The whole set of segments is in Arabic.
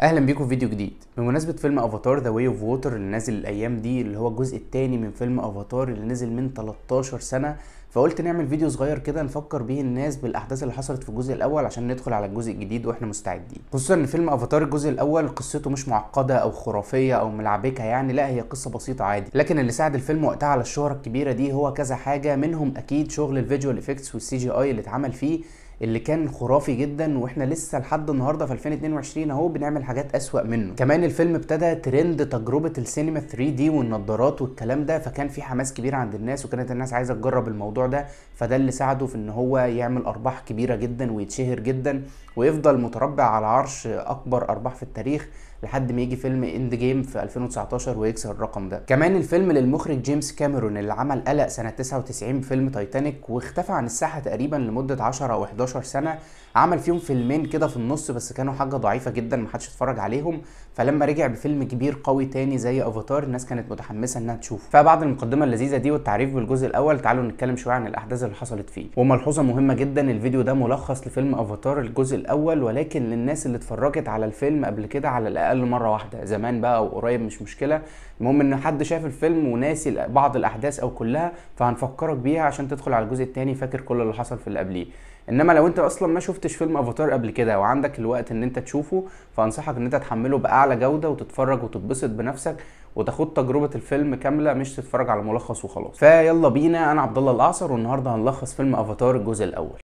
اهلا بيكم في فيديو جديد بمناسبه فيلم افاتار ذا واي اوف ووتر اللي نازل الايام دي، اللي هو الجزء الثاني من فيلم افاتار اللي نزل من 13 سنه. فقلت نعمل فيديو صغير كده نفكر بيه الناس بالاحداث اللي حصلت في الجزء الاول عشان ندخل على الجزء الجديد واحنا مستعدين. خصوصا ان فيلم افاتار الجزء الاول قصته مش معقده او خرافيه او ملعبكه، يعني لا، هي قصه بسيطه عادي. لكن اللي ساعد الفيلم وقتها على الشهره الكبيره دي هو كذا حاجه، منهم اكيد شغل الفيجوال افكتس والسي جي اي اللي اتعمل فيه، اللي كان خرافي جدا. واحنا لسه لحد النهارده في 2022 اهو بنعمل حاجات اسوأ منه. كمان الفيلم ابتدى ترند تجربه السينما 3 دي والنضارات والكلام ده، فكان في حماس كبير عند الناس وكانت الناس عايزه تجرب الموضوع ده. فده اللي ساعده في ان هو يعمل ارباح كبيره جدا ويتشهر جدا ويفضل متربع على عرش اكبر ارباح في التاريخ لحد ما يجي فيلم اند جيم في 2019 ويكسر الرقم ده. كمان الفيلم للمخرج جيمس كاميرون اللي عمل قلق سنه 99 بفيلم تايتانيك واختفى عن الساحه تقريبا لمده 10 او 11 سنه. عمل فيهم فيلمين كده في النص بس كانوا حاجه ضعيفه جدا محدش اتفرج عليهم. فلما رجع بفيلم كبير قوي تاني زي افاتار الناس كانت متحمسه انها تشوفه. فبعد المقدمه اللذيذه دي والتعريف بالجزء الاول، تعالوا نتكلم شويه عن الاحداث اللي حصلت فيه. وملحوظه مهمه جدا، الفيديو ده ملخص لفيلم افاتار الجزء الاول، ولكن للناس اللي اتفرجت على الفيلم قبل كده على الاقل مره واحده زمان بقى او قريب مش مشكله، المهم ان حد شاف الفيلم وناسي بعض الاحداث او كلها، فهنفكرك بيها عشان تدخل على الجزء الثاني فاكر كل اللي حصل في اللي قبليه. انما لو انت اصلا ما شفتش فيلم افاتار قبل كده وعندك الوقت ان انت تشوفه، فانصحك ان انت تحمله باعلى جوده وتتفرج وتتبسط بنفسك وتاخد تجربه الفيلم كامله، مش تتفرج على ملخص وخلاص. فيلا بينا، انا عبد الله الاعصر والنهارده هنلخص فيلم افاتار الجزء الاول.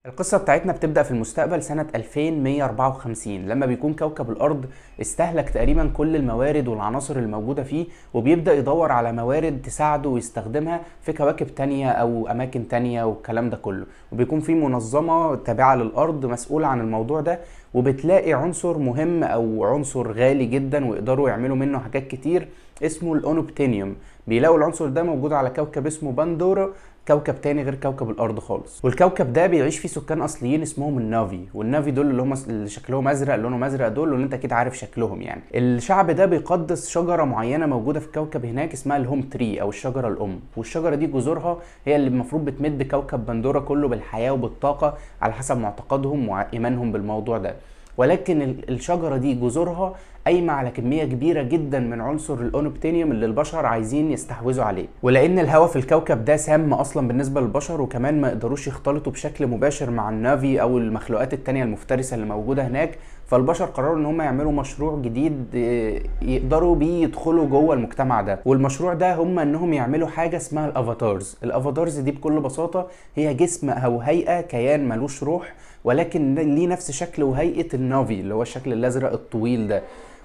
القصة بتاعتنا بتبدأ في المستقبل سنة 2154 لما بيكون كوكب الأرض استهلك تقريبا كل الموارد والعناصر الموجودة فيه، وبيبدأ يدور على موارد تساعده ويستخدمها في كواكب تانية أو أماكن تانية والكلام ده كله. وبيكون في منظمة تابعة للأرض مسؤولة عن الموضوع ده، وبتلاقي عنصر مهم أو عنصر غالي جدا ويقدروا يعملوا منه حاجات كتير اسمه الأونوبتينيوم. بيلاقوا العنصر ده موجود على كوكب اسمه باندورا، كوكب تاني غير كوكب الارض خالص. والكوكب ده بيعيش فيه سكان اصليين اسمهم النافي، والنافي دول اللي هم اللي شكلهم ازرق، لونهم ازرق، دول اللي انت اكيد عارف شكلهم. يعني الشعب ده بيقدس شجره معينه موجوده في الكوكب هناك اسمها الهوم تري او الشجره الام، والشجره دي جذورها هي اللي المفروض بتمد كوكب بندوره كله بالحياه وبالطاقه على حسب معتقدهم وايمانهم بالموضوع ده. ولكن الشجره دي جذورها قايمه على كميه كبيره جدا من عنصر الاونوبتينيوم اللي البشر عايزين يستحوذوا عليه. ولان الهواء في الكوكب ده سام اصلا بالنسبه للبشر، وكمان ما يقدروش يختلطوا بشكل مباشر مع النافي او المخلوقات التانية المفترسه اللي موجوده هناك، فالبشر قرروا ان هم يعملوا مشروع جديد يقدروا بيه يدخلوا جوه المجتمع ده. والمشروع ده هم انهم يعملوا حاجه اسمها الافاتارز. الافاتارز دي بكل بساطه هي جسم او هيئه كيان ملوش روح، ولكن ليه نفس شكل وهيئه النافي اللي هو الشكل الازرق الطويل ده.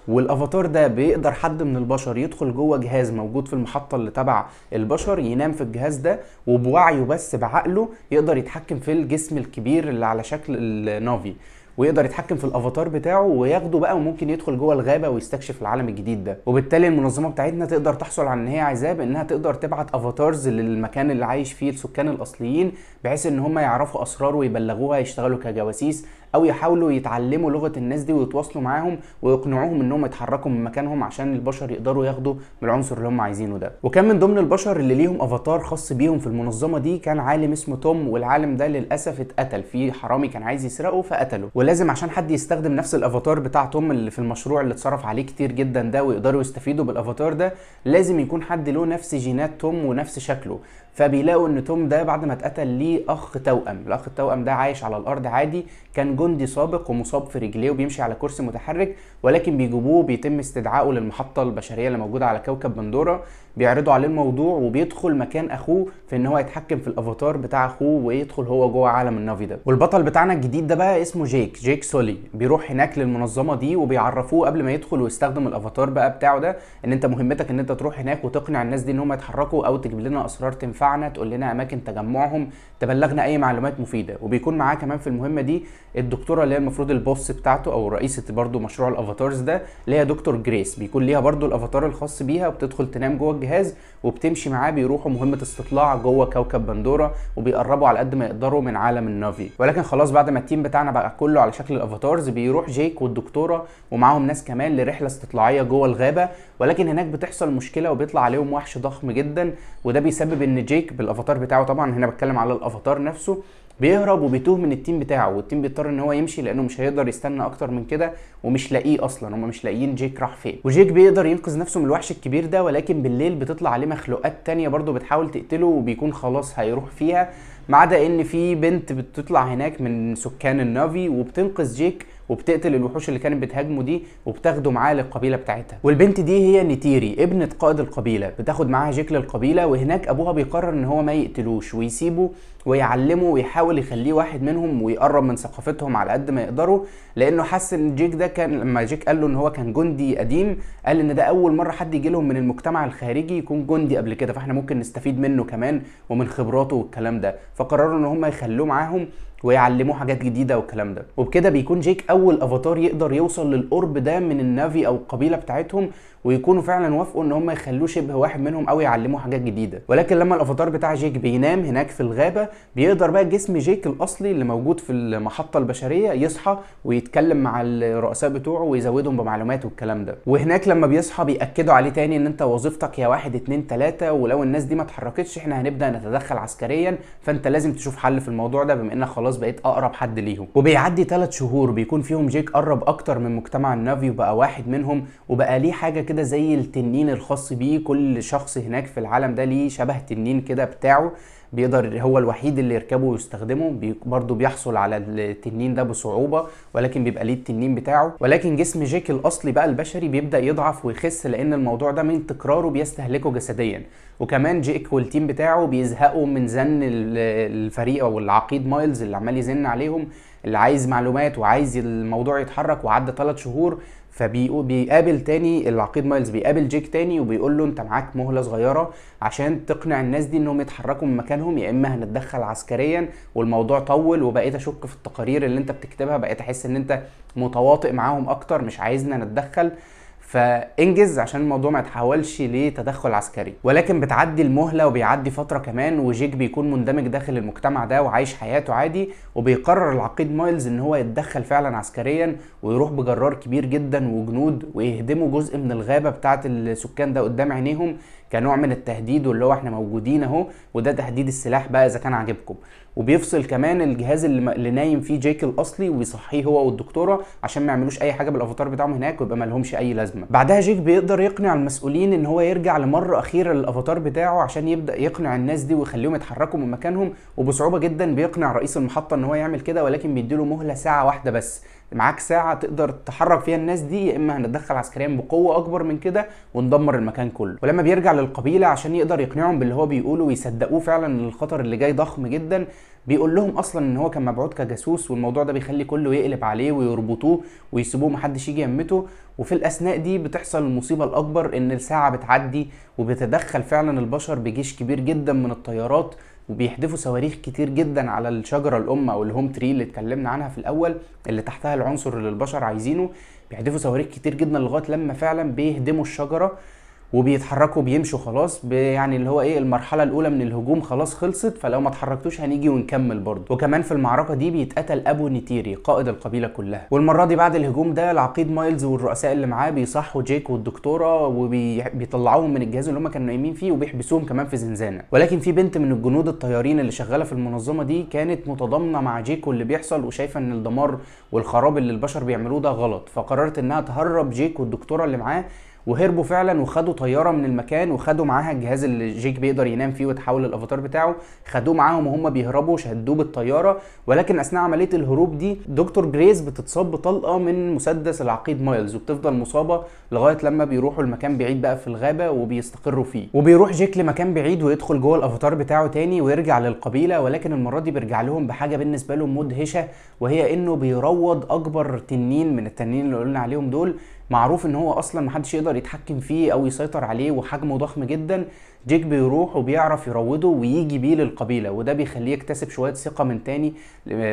والافاتار ده بيقدر حد من البشر يدخل جوه جهاز موجود في المحطه اللي تبع البشر، ينام في الجهاز ده وبوعيه بس بعقله يقدر يتحكم في الجسم الكبير اللي على شكل النافي، ويقدر يتحكم في الافاتار بتاعه وياخده بقى، وممكن يدخل جوه الغابه ويستكشف العالم الجديد ده. وبالتالي المنظمه بتاعتنا تقدر تحصل على ان هي عايزاه بانها تقدر تبعت افاتارز للمكان اللي عايش فيه السكان الاصليين، بحيث ان هم يعرفوا اسرار ويبلغوها، يشتغلوا كجواسيس او يحاولوا يتعلموا لغه الناس دي ويتواصلوا معاهم ويقنعوهم انهم يتحركوا من مكانهم عشان البشر يقدروا ياخدوا من العنصر اللي هم عايزينه ده. وكان من ضمن البشر اللي ليهم افاتار خاص بيهم في المنظمه دي كان عالم اسمه توم، والعالم ده للاسف اتقتل في حرامي كان عايز يسرقه فقتله. ولازم عشان حد يستخدم نفس الافاتار بتاع توم اللي في المشروع اللي اتصرف عليه كتير جدا ده ويقدروا يستفيدوا بالافاتار ده، لازم يكون حد له نفس جينات توم ونفس شكله. فبيلاقوا ان توم ده بعد ما اتقتل ليه اخ توأم. الاخ التوأم ده عايش على الارض عادي، كان جندي سابق ومصاب في رجليه وبيمشي على كرسي متحرك، ولكن بيجيبوه بيتم استدعائه للمحطه البشريه اللي موجوده على كوكب بندوره، بيعرضوا عليه الموضوع وبيدخل مكان اخوه في ان هو يتحكم في الافاتار بتاع اخوه ويدخل هو جوه عالم النافي ده. والبطل بتاعنا الجديد ده بقى اسمه جيك سولي، بيروح هناك للمنظمه دي وبيعرفوه قبل ما يدخل ويستخدم الافاتار بقى بتاعه ده ان انت مهمتك ان انت تروح هناك وتقنع الناس دي ان هم يتحركوا او تجيب لنا اسرار تنفعنا، تقول لنا اماكن تجمعهم، تبلغنا اي معلومات مفيده. وبيكون معاه كمان في المهمه دي الدكتوره اللي هي المفروض البوس بتاعته او رئيسه برضو مشروع الافاتارز ده، اللي هي دكتور جريس، بيكون ليها برضو الافاتار الخاص بيها وبتدخل تنام جوه الجهاز وبتمشي معاه. بيروحوا مهمه استطلاع جوه كوكب بندوره وبيقربوا على قد ما يقدروا من عالم النافي. ولكن خلاص بعد ما التيم بتاعنا بقى كله على شكل الافاتارز، بيروح جيك والدكتوره ومعاهم ناس كمان لرحله استطلاعيه جوه الغابه. ولكن هناك بتحصل مشكله وبيطلع عليهم وحش ضخم جدا، وده بيسبب ان جيك بالافاتار بتاعه، طبعا هنا بتكلم على الافاتار نفسه، بيهرب وبيتوه من التيم بتاعه، والتيم بيضطر ان هو يمشي لانه مش هيقدر يستنى اكتر من كده، ومش لاقيه اصلا، هم مش لاقيين جيك راح فين. وجيك بيقدر ينقذ نفسه من الوحش الكبير ده، ولكن بالليل بتطلع عليه مخلوقات تانية برضه بتحاول تقتله، وبيكون خلاص هيروح فيها، ما عدا ان في بنت بتطلع هناك من سكان النافي وبتنقذ جيك وبتقتل الوحوش اللي كانت بتهاجمه دي، وبتاخده معاه للقبيله بتاعتها. والبنت دي هي نيتيري ابنه قائد القبيله، بتاخد معاها جيك للقبيله، وهناك ابوها بيقرر ان هو ما يقتلوش ويسيبه ويعلمه ويحاول يخليه واحد منهم ويقرب من ثقافتهم على قد ما يقدروا، لانه حس ان جيك ده كان لما جيك قال له ان هو كان جندي قديم، قال ان ده اول مره حد يجي لهم من المجتمع الخارجي يكون جندي قبل كده، فاحنا ممكن نستفيد منه كمان ومن خبراته والكلام ده. فقرروا ان هم يخلوه معاهم ويعلموه حاجات جديده والكلام ده. وبكده بيكون جيك اول افاتار يقدر يوصل للقرب ده من النافي او القبيله بتاعتهم، ويكونوا فعلا وافقوا ان هم يخلوه شبه واحد منهم او يعلموه حاجات جديده. ولكن لما الافاتار بتاع جيك بينام هناك في الغابه، بيقدر بقى جسم جيك الاصلي اللي موجود في المحطه البشريه يصحى ويتكلم مع الرؤساء بتوعه ويزودهم بمعلومات والكلام ده. وهناك لما بيصحى بياكدوا عليه تاني ان انت وظيفتك يا 1 2 3، ولو الناس دي ما اتحركتش احنا هنبدا نتدخل عسكريا، فانت لازم تشوف حل في الموضوع ده بما انك خلاص بقيت اقرب حد ليهم. وبيعدي 3 شهور بيكون فيهم جيك قرب اكتر من مجتمع النافي وبقى واحد منهم، وبقى ليه حاجه كده زي التنين الخاص بيه. كل شخص هناك في العالم ده ليه شبه تنين كده بتاعه، بيقدر هو الوحيد اللي يركبه ويستخدمه. برضه بيحصل على التنين ده بصعوبة، ولكن بيبقى ليه التنين بتاعه. ولكن جسم جيك الأصلي بقى البشري بيبدأ يضعف ويخس، لأن الموضوع ده من تكراره بيستهلكه جسديا. وكمان جيك والتيم بتاعه بيزهقوا من زن الفريق أو العقيد مايلز اللي عمال يزن عليهم، اللي عايز معلومات وعايز الموضوع يتحرك. وعدى 3 شهور فبيقابل تاني العقيد مايلز، بيقابل جيك تاني وبيقول له انت معاك مهله صغيره عشان تقنع الناس دي انهم يتحركوا من مكانهم، يا اما هنتدخل عسكريا. والموضوع طول، وبقيت اشك في التقارير اللي انت بتكتبها، بقيت احس ان انت متواطئ معاهم اكتر، مش عايزنا نتدخل، فانجز عشان الموضوع ما يتحولش لتدخل عسكري. ولكن بتعدي المهله وبيعدي فتره كمان، وجيك بيكون مندمج داخل المجتمع ده وعايش حياته عادي. وبيقرر العقيد مايلز ان هو يتدخل فعلا عسكريا، ويروح بجرار كبير جدا وجنود ويهدموا جزء من الغابه بتاعه السكان ده قدام عينيهم كنوع من التهديد، واللي هو احنا موجودين اهو، وده تهديد السلاح بقى اذا كان عاجبكم. وبيفصل كمان الجهاز اللي نايم فيه جيك الاصلي ويصحيه هو والدكتوره عشان ما يعملوش اي حاجه بالافاتار بتاعهم هناك ويبقى ما لهمش اي لازمه. بعدها جيك بيقدر يقنع المسؤولين ان هو يرجع لمره اخيره للافاتار بتاعه عشان يبدا يقنع الناس دي ويخليهم يتحركوا من مكانهم. وبصعوبه جدا بيقنع رئيس المحطه ان هو يعمل كده، ولكن بيديله مهله ساعه واحده بس. معاك ساعه تقدر تحرك فيها الناس دي، يا اما هنتدخل عسكريا بقوه اكبر من كده وندمر المكان كله. ولما بيرجع للقبيله عشان يقدر يقنعهم باللي هو بيقوله ويصدقوه فعلا ان الخطر اللي جاي ضخم جدا، بيقول لهم اصلا ان هو كان مبعوث كجاسوس، والموضوع ده بيخلي كله يقلب عليه ويربطوه ويسيبوه محدش يجي يمته. وفي الاثناء دي بتحصل المصيبه الاكبر، ان الساعه بتعدي وبيتدخل فعلا البشر بجيش كبير جدا من الطيارات، وبيحدفوا صواريخ كتير جدا على الشجره الام او الهوم تري اللي اتكلمنا عنها في الاول، اللي تحتها العنصر اللي البشر عايزينه. بيحدفوا صواريخ كتير جدا لغايه لما فعلا بيهدموا الشجره وبيتحركوا بيمشوا خلاص. يعني اللي هو ايه، المرحله الاولى من الهجوم خلاص خلصت، فلو ما اتحركتوش هنيجي ونكمل برضه. وكمان في المعركه دي بيتقتل ابو نيتيري قائد القبيله كلها. والمره دي بعد الهجوم ده العقيد مايلز والرؤساء اللي معاه بيصحوا جيك والدكتوره وبيطلعوهم من الجهاز اللي هم كانوا نايمين فيه، وبيحبسوهم كمان في زنزانه. ولكن في بنت من الجنود الطيارين اللي شغاله في المنظمه دي كانت متضامنه مع جيك واللي بيحصل، وشايفه ان الدمار والخراب اللي البشر بيعملوه ده غلط، فقررت انها تهرب جيك والدكتوره اللي معاه. وهربوا فعلا وخدوا طياره من المكان، وخدوا معاها الجهاز اللي جيك بيقدر ينام فيه وتحول الافاتار بتاعه، خدوه معاهم وهم بيهربوا، شدوه بالطياره. ولكن اثناء عمليه الهروب دي دكتور جريس بتتصاب بطلقه من مسدس العقيد مايلز، وبتفضل مصابه لغايه لما بيروحوا لمكان بعيد بقى في الغابه وبيستقروا فيه. وبيروح جيك لمكان بعيد ويدخل جوه الافاتار بتاعه تاني ويرجع للقبيله، ولكن المره دي بيرجع لهم بحاجه بالنسبه له مدهشه، وهي انه بيروض اكبر تنين من التنين اللي قلنا عليهم دول. معروف ان هو اصلا محدش يقدر يتحكم فيه او يسيطر عليه وحجمه ضخم جدا. جيك بيروح وبيعرف يروضه ويجي بيه للقبيله، وده بيخليه يكتسب شويه ثقه من تاني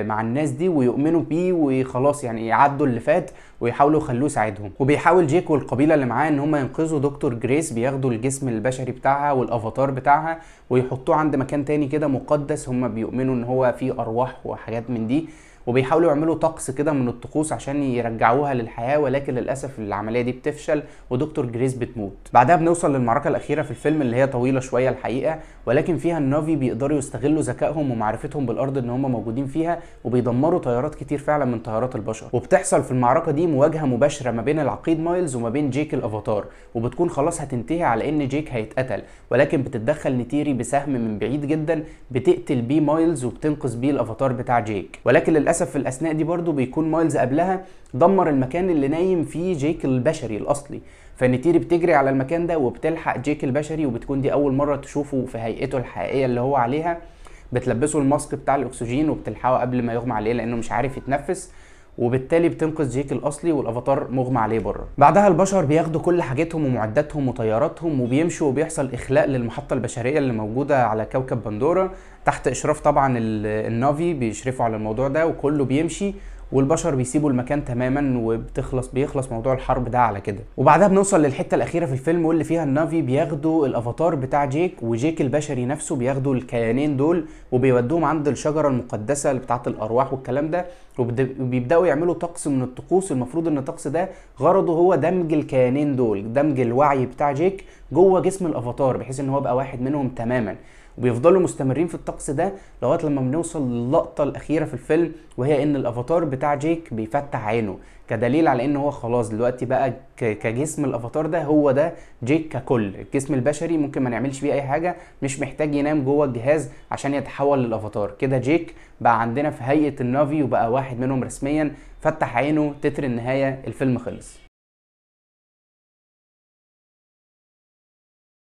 مع الناس دي ويؤمنوا بيه، وخلاص يعني يعدوا اللي فات ويحاولوا يخلوه يساعدهم. وبيحاول جيك والقبيله اللي معاه ان هم ينقذوا دكتور جريس، بياخدوا الجسم البشري بتاعها والافاتار بتاعها ويحطوه عند مكان تاني كده مقدس، هم بيؤمنوا ان هو فيه ارواح وحاجات من دي. وبيحاولوا يعملوا طقس كده من الطقوس عشان يرجعوها للحياه، ولكن للاسف العمليه دي بتفشل ودكتور جريس بتموت. بعدها بنوصل للمعركه الاخيره في الفيلم اللي هي طويله شويه الحقيقه، ولكن فيها النافي بيقدروا يستغلوا ذكائهم ومعرفتهم بالارض ان هم موجودين فيها، وبيدمروا طيارات كتير فعلا من طيارات البشر. وبتحصل في المعركه دي مواجهه مباشره ما بين العقيد مايلز وما بين جيك الافاتار، وبتكون خلاص هتنتهي على ان جيك هيتقتل، ولكن بتتدخل نيتيري بسهم من بعيد جدا بتقتل بيه مايلز وبتنقذ بيه الافاتار بتاع جيك. ولكن للاسف في الاثناء دي برضو بيكون مايلز قبلها دمر المكان اللي نايم فيه جيك البشري الاصلي، فنيتيري بتجري على المكان ده وبتلحق جيك البشري، وبتكون دي اول مره تشوفه في هيئته الحقيقيه اللي هو عليها. بتلبسه الماسك بتاع الاكسجين وبتلحقه قبل ما يغمى عليه لانه مش عارف يتنفس، وبالتالي بتنقذ جيك الاصلي والافاتار مغمى عليه بره. بعدها البشر بياخدوا كل حاجتهم ومعداتهم وطياراتهم وبيمشوا، وبيحصل اخلاء للمحطه البشريه اللي موجوده على كوكب بندورا تحت اشراف طبعا النافي، بيشرفوا على الموضوع ده وكله بيمشي، والبشر بيسيبوا المكان تماما بيخلص موضوع الحرب ده على كده. وبعدها بنوصل للحته الاخيره في الفيلم واللي فيها النافي بياخدوا الافاتار بتاع جيك وجيك البشري نفسه، بياخدوا الكيانين دول وبيودوهم عند الشجره المقدسه اللي بتاعه الارواح والكلام ده، وبيبداوا يعملوا طقس من الطقوس. المفروض ان الطقس ده غرضه هو دمج الكيانين دول، دمج الوعي بتاع جيك جوه جسم الافاتار بحيث ان هو يبقى واحد منهم تماما. وبيفضلوا مستمرين في الطقس ده لغايه لما بنوصل للقطه الاخيره في الفيلم، وهي ان الافاتار بتاع جيك بيفتح عينه كدليل على ان هو خلاص دلوقتي بقى كجسم الافاتار ده هو ده جيك ككل. الجسم البشري ممكن ما نعملش بيه اي حاجه، مش محتاج ينام جوه الجهاز عشان يتحول للافاتار. كده جيك بقى عندنا في هيئه النافي وبقى واحد منهم رسميا، فتح عينه، تتر النهايه، الفيلم خلص.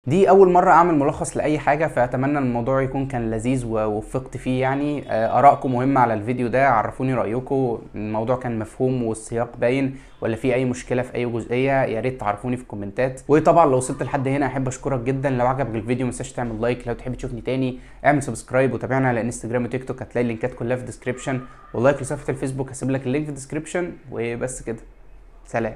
دي اول مره اعمل ملخص لاي حاجه، فاتمنى الموضوع يكون كان لذيذ ووفقت فيه يعني. ارائكم مهمه على الفيديو ده، عرفوني رايكم، الموضوع كان مفهوم والسياق باين ولا في اي مشكله في اي جزئيه، يا ريت تعرفوني في الكومنتات. وطبعا لو وصلت لحد هنا احب اشكرك جدا. لو عجبك الفيديو ما تنساش تعمل لايك، لو تحب تشوفني تاني اعمل سبسكرايب، وتابعنا على انستجرام وتيك توك، هتلاقي اللينكات كلها في الديسكربشن، واللايك لصفحه الفيسبوك هسيب لك اللينك في الديسكربشن. وبس كده، سلام.